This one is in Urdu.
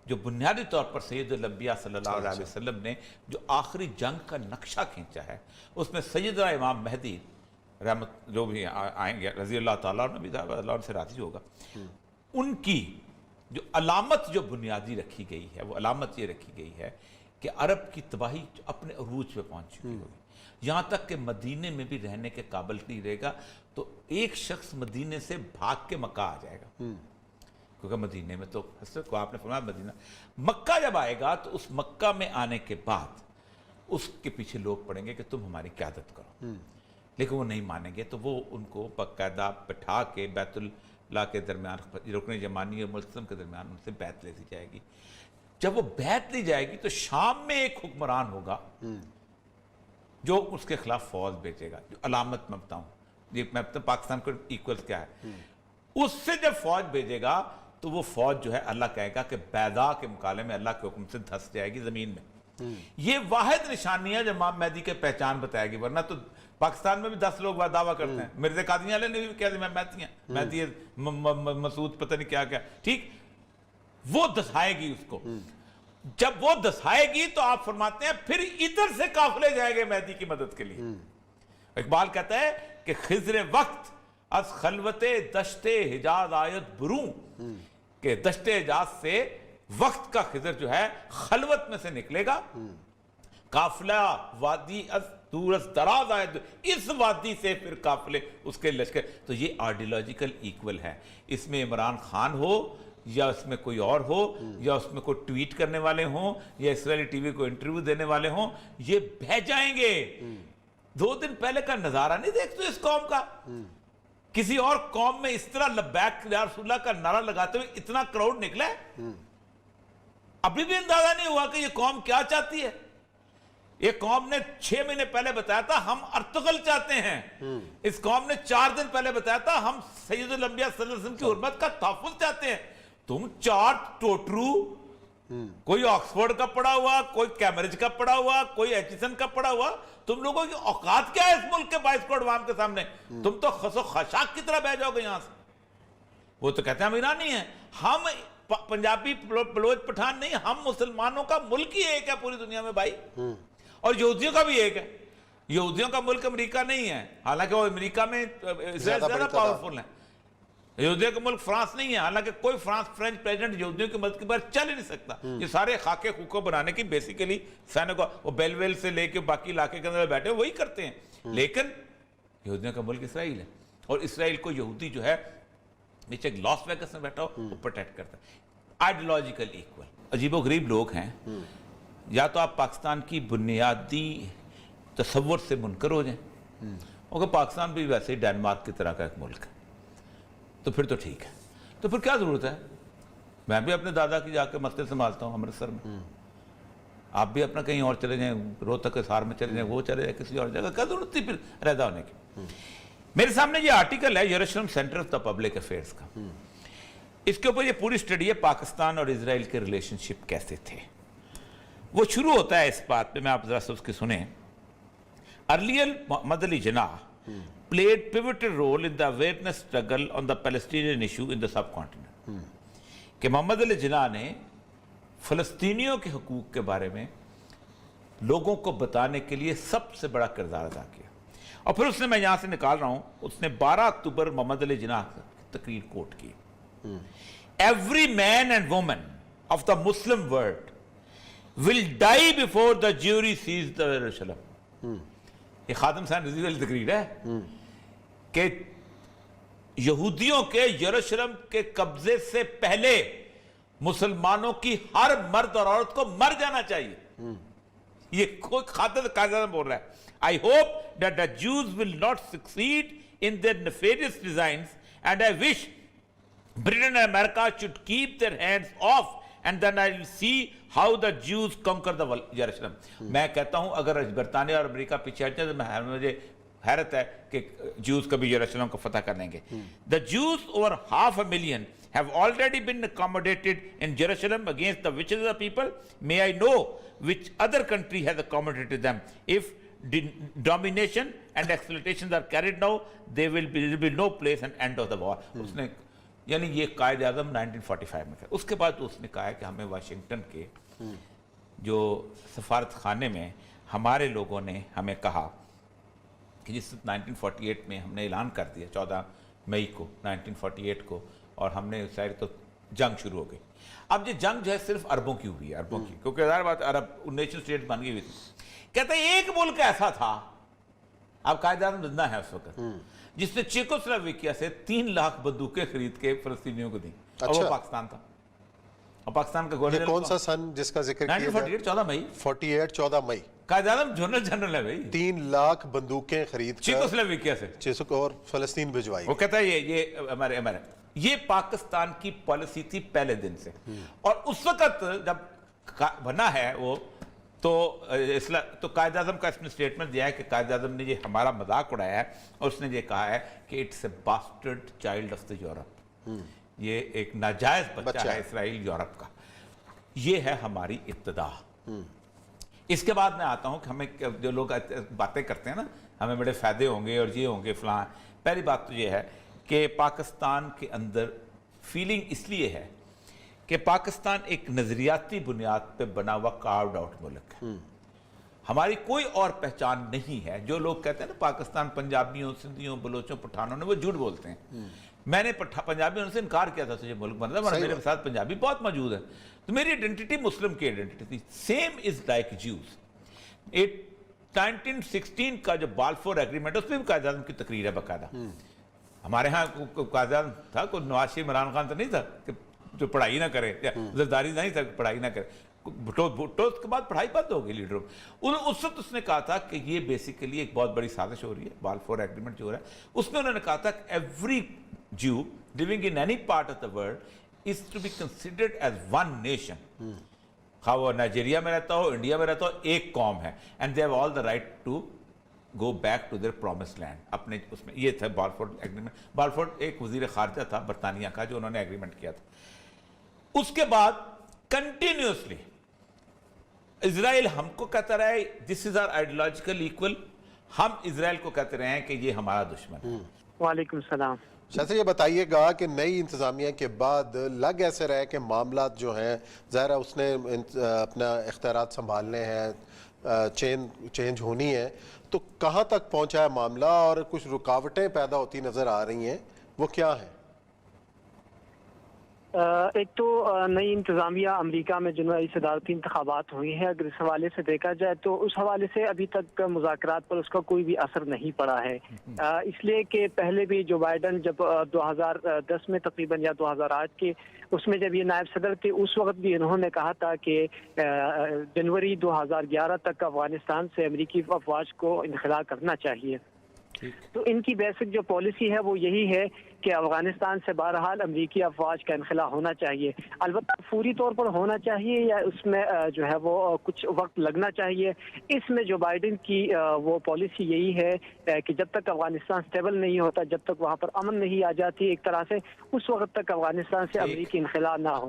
جو بنیادی طور پر سید الانبیاء صلی اللہ علیہ وسلم نے جو آخری جنگ کا نقشہ کھینچا ہے، اس میں سیدنا امام مہدی رحمت جو بھی آئیں گے رضی اللہ تعالیٰ عنہ بھی اللہ عنہ سے راضی ہوگا، ان کی جو علامت جو بنیادی رکھی گئی ہے وہ علامت یہ رکھی گئی ہے کہ عرب کی تباہی اپنے عروج پہ پہنچ چکی ہوگی، یہاں تک کہ مدینے میں بھی رہنے کے قابل نہیں رہے گا، تو ایک شخص مدینے سے بھاگ کے مکہ آ جائے گا، کیونکہ مدینے میں تو حضرت کو آپ نے فرمایا مدینہ، مکہ جب آئے گا تو اس مکہ میں آنے کے بعد اس کے پیچھے لوگ پڑیں گے کہ تم ہماری قیادت کرو، لیکن وہ نہیں مانیں گے، تو وہ ان کو باقاعدہ بٹھا کے بیت اللہ کے درمیان رکن یمانی اور ملتزم کے درمیان ان سے بیعت لے دی جائے گی۔ جب وہ بیعت لی جائے گی تو شام میں ایک حکمران ہوگا جو اس کے خلاف فوج بھیجے گا، جو علامت میں بتاؤں، یہ میں پاکستان کو ایکول کیا ہے، اس سے جب فوج بھیجے گا تو وہ فوج جو ہے اللہ کہے گا کہ بیضاء کے مقابلے میں اللہ کے حکم سے دھس جائے گی زمین میں۔ یہ واحد نشانی ہے جو امام مہدی کے پہچان بتائے گی، ورنہ تو پاکستان میں بھی 10 لوگ دعویٰ کرتے ہیں، مرزا قادیانی والے نے بھی کہا میں مہدی ہیں، مہدی مسعود پتہ نہیں کیا کیا، ٹھیک، وہ دسائے گی اس کو، جب وہ دسائے گی تو آپ فرماتے ہیں پھر ادھر سے قافلے جائیں گے مہدی کی مدد کے لیے۔ اقبال کہتا ہے کہ خضر وقت از خلوت دشت حجاز آیت بروں، کہ دشت حجاز سے وقت کا خضر جو ہے خلوت میں سے نکلے گا، قافلہ وادی از دور از دراز آیت، اس وادی سے پھر قافلے اس کے لشکر، تو یہ آئیڈیالوجیکل ایکول ہے، اس میں عمران خان ہو یا اس میں کوئی اور ہو یا اس میں کوئی ٹویٹ کرنے والے ہوں یا اسرائیلی ٹی وی کو انٹرویو دینے والے ہوں، یہ بہہ جائیں گے۔ 2 دن پہلے کا نظارہ نہیں دیکھتے اس قوم کا، کسی اور قوم میں اس طرح لبیک یا رسول اللہ کا نعرہ لگاتے ہوئے اتنا کراؤڈ نکلا ہے، ابھی بھی اندازہ نہیں ہوا کہ یہ قوم کیا چاہتی ہے۔ یہ قوم نے 6 مہینے پہلے بتایا تھا ہم ارطغرل چاہتے ہیں، اس قوم نے 4 دن پہلے بتایا تھا ہم سید الانبیاء صلی اللہ علیہ وسلم کی حرمت کا تحفظ چاہتے ہیں۔ تم 4 ٹوٹرو، کوئی آکسفورڈ کا پڑھا ہوا، کوئی کیمبرج کا پڑھا ہوا، کوئی ایچسن کا پڑھا ہوا، تم لوگوں کی اوقات کیا ہے اس ملک کے 22 کروڑ عوام کے سامنے؟ تم تو خس و خشاک کی طرح بہ جاؤ گے یہاں سے۔ وہ تو کہتے ہیں ہم ایرانی ہیں، ہم پنجابی بلوچ پٹھان نہیں، ہم مسلمانوں کا ملک ہی ایک ہے پوری دنیا میں بھائی، اور یہودیوں کا بھی ایک ہے۔ یہودیوں کا ملک امریکہ نہیں ہے، حالانکہ وہ امریکہ میں اسرائیل زیادہ پاورفل ہے۔ یہودیوں کا ملک فرانس نہیں ہے، حالانکہ کوئی فرینچ پریزیڈنٹ یہودیوں کی مدد کے بغیر چل ہی نہیں سکتا۔ یہ سارے خاکے خوکوں بنانے کی بیسیکلی سینکو وہ بیل ویل سے لے کے باقی علاقے کے اندر بیٹھے وہی کرتے ہیں، لیکن یہودیوں کا ملک اسرائیل ہے، اور اسرائیل کو یہودی جو ہے نیچے لاس ویگس میں بیٹھا ہو وہ پروٹیکٹ کرتا ہے۔ آئیڈیالوجیکل ایکول، عجیب و غریب لوگ ہیں، یا تو آپ پاکستان کی بنیادی تصور سے منکر ہو جائیں، کیونکہ پاکستان بھی ویسے ہی ڈینمارک کی طرح کا ایک ملک ہے، تو پھر تو ٹھیک ہے، تو پھر کیا ضرورت ہے؟ میں بھی اپنے دادا کی جا کے مسجد سنبھالتا ہوں امرتسر میں، آپ بھی اپنا کہیں اور چلے جائیں، روہتک حصار میں چلے جائیں، وہ چلے جائیں کسی اور جگہ، کیا ضرورت تھی پھر علیحدہ ہونے کی؟ میرے سامنے یہ آرٹیکل ہے یروشلم centre of the public affairs کا، اس کے اوپر یہ پوری اسٹڈی ہے پاکستان اور اسرائیل کے ریلیشن شپ کیسے تھے۔ وہ شروع ہوتا ہے اس بات پہ، میں آپ ذرا سے اس کی سنیں۔ Earlier Muhammad Ali Jinnah played pivotal role in the awareness struggle on the Palestinian issue in the subcontinent، کہ محمد علی جناح نے فلسطینیوں کے حقوق کے بارے میں لوگوں کو بتانے کے لیے سب سے بڑا کردار ادا کیا، اور پھر اس نے، میں یہاں سے نکال رہا ہوں، اس نے 12 اکتوبر محمد علی جناح کی تقریر کوٹ کی۔ Every man and woman of the Muslim world will die before the Jewry sees the Jerusalem۔ یہ خادم حسین رضوی والی تقریر ہے کہ یہودیوں کے یروشلم کے قبضے سے پہلے مسلمانوں کی ہر مرد اور عورت کو مر جانا چاہیے۔ یہ کوئی خادم قائدانہ بول رہا ہے۔ I hope that the Jews will not succeed in their nefarious designs, and I wish Britain and America should keep their hands off, and then I will see how the Jews conquer the Jerusalem۔ میں کہتا ہوں اگر برطانیہ اور امریکہ پیچھے ہٹ جائے تو مجھے حیرت ہے کہ جوز کبھی یروشلم کو فتح کر لیں گے۔ The Jews over 500,000 have already been accommodated in Jerusalem against the wishes of the people. May I know which other country has accommodated them? If domination and exploitations are carried now, there will be no place and end of the war۔ اس نے یعنی یہ قائد اعظم 1945 میں تھا. اس کے بعد اس نے کہا ہے کہ ہمیں واشنگٹن کے جو سفارت خانے میں ہمارے لوگوں نے ہمیں کہا کہ جس 1948 میں ہم نے اعلان کر دیا 14 مئی کو 1948 کو، اور ہم نے ظاہر تو جنگ شروع ہو گئی. اب یہ جنگ جو ہے صرف عربوں کی ہوئی ہے، عربوں کی، کیونکہ ظاہر بات عرب نیشن اسٹیٹ بن گئی ہوئی تھی. کہتے ہیں ایک ملک ایسا تھا، اب قائد اعظم زندہ ہے اس وقت، جس نے چیکوسلوواکیہ سے 3 لاکھ بندوقیں خرید کے فلسطینیوں کو دی، اور وہ پاکستان تھا. اور پاکستان کا گورنر کون سا سن جس کا ذکر کیا؟ 1948 14 مئی. 48 14 مئی. قائد اعظم جنرل ہے بھائی. 3 لاکھ بندوقیں خرید چیکوسلوواکیہ سے اور فلسطین بھجوائی. وہ کہتا ہے یہ ہمارے یہ پاکستان کی پالیسی تھی پہلے دن سے. اور اس وقت جب بنا ہے وہ تو قائد اعظم کا اس نے سٹیٹمنٹ دیا ہے کہ قائد اعظم نے یہ ہمارا مذاق اڑایا ہے، اور اس نے یہ کہا ہے کہ it's a bastard child of the Europe, یہ ایک ناجائز بچہ ہے اسرائیل یورپ کا. یہ ہے ہماری ابتدا. اس کے بعد میں آتا ہوں کہ ہمیں جو لوگ باتیں کرتے ہیں نا ہمیں بڑے فائدے ہوں گے اور یہ ہوں گے فلاں. پہلی بات تو یہ ہے کہ پاکستان کے اندر فیلنگ اس لیے ہے کہ پاکستان ایک نظریاتی بنیاد پہ بنا ہوا کارڈ آؤٹ ملک ہے. ہماری کوئی اور پہچان نہیں ہے. جو لوگ کہتے ہیں نا پاکستان پنجابیوں، سندھیوں، بلوچوں، پٹھانوں نے، وہ جھوٹ بولتے ہیں. میں نے پنجابیوں سے انکار کیا تھا تجھے ملک بنتا ہے، میرے ساتھ پنجابی بہت موجود ہے. تو میری آئیڈینٹی مسلم کی آئیڈینٹی تھی. Same is like Jews. 1916 کا جو بالفور ایگریمنٹ، اس میں بھی قائد اعظم کی تقریر ہے باقاعدہ. ہمارے ہاں قائد اعظم تھا، کوئی نواز شریف عمران خان تو نہیں تھا کہ جو پڑھائی نہ کرے، زرداری نہیں تھا پڑھائی نہ کرے. بھٹو کے بعد پڑھائی بند ہو گئی لیڈروں. اس وقت اس نے کہا تھا کہ یہ بیسیکلی ایک بہت بڑی سازش ہو رہی ہے. بالفور ایگریمنٹ جو ہو رہا ہے اس میں انہوں نے کہا تھا کہ every Jew living in any part of the world is to be considered as one nation. خواہ وہ نائجیریا میں رہتا ہو، انڈیا میں رہتا ہو، ایک قوم ہے. And they have all the right to go back to their promised land. اپنے اس میں یہ تھا بالفور ایگریمنٹ. بالفور ایک وزیر خارجہ تھا برطانیہ کا جو انہوں نے ایگریمنٹ کیا تھا. اس کے بعد کنٹینیوسلی اسرائیل ہم کو کہتا رہا ہے this is our ideological equal. ہم اسرائیل کو کہتے رہے ہیں کہ یہ ہمارا دشمن ہے. وعلیکم السلام. شاید یہ بتائیے گا کہ نئی انتظامیہ کے بعد لگ ایسے رہے کہ معاملات جو ہیں ظاہر ہے اس نے اپنا اختیارات سنبھالنے ہیں، چینج ہونی ہے، تو کہاں تک پہنچا ہے معاملہ اور کچھ رکاوٹیں پیدا ہوتی نظر آ رہی ہیں، وہ کیا ہیں؟ ایک تو نئی انتظامیہ امریکہ میں جنوری صدارتی انتخابات ہوئی ہیں. اگر اس حوالے سے دیکھا جائے تو اس حوالے سے ابھی تک مذاکرات پر اس کا کوئی بھی اثر نہیں پڑا ہے. اس لیے کہ پہلے بھی جو بائیڈن جب 2010 میں تقریباً یا 2008 کے اس میں جب یہ نائب صدر تھے، اس وقت بھی انہوں نے کہا تھا کہ جنوری 2011 تک افغانستان سے امریکی افواج کو انخلا کرنا چاہیے. تو ان کی بیسک جو پالیسی ہے وہ یہی ہے کہ افغانستان سے بہرحال امریکی افواج کا انخلا ہونا چاہیے. البتہ فوری طور پر ہونا چاہیے یا اس میں جو ہے وہ کچھ وقت لگنا چاہیے. اس میں جو بائیڈن کی وہ پالیسی یہی ہے کہ جب تک افغانستان سٹیبل نہیں ہوتا، جب تک وہاں پر امن نہیں آ جاتی ایک طرح سے، اس وقت تک افغانستان سے امریکی انخلا نہ ہو.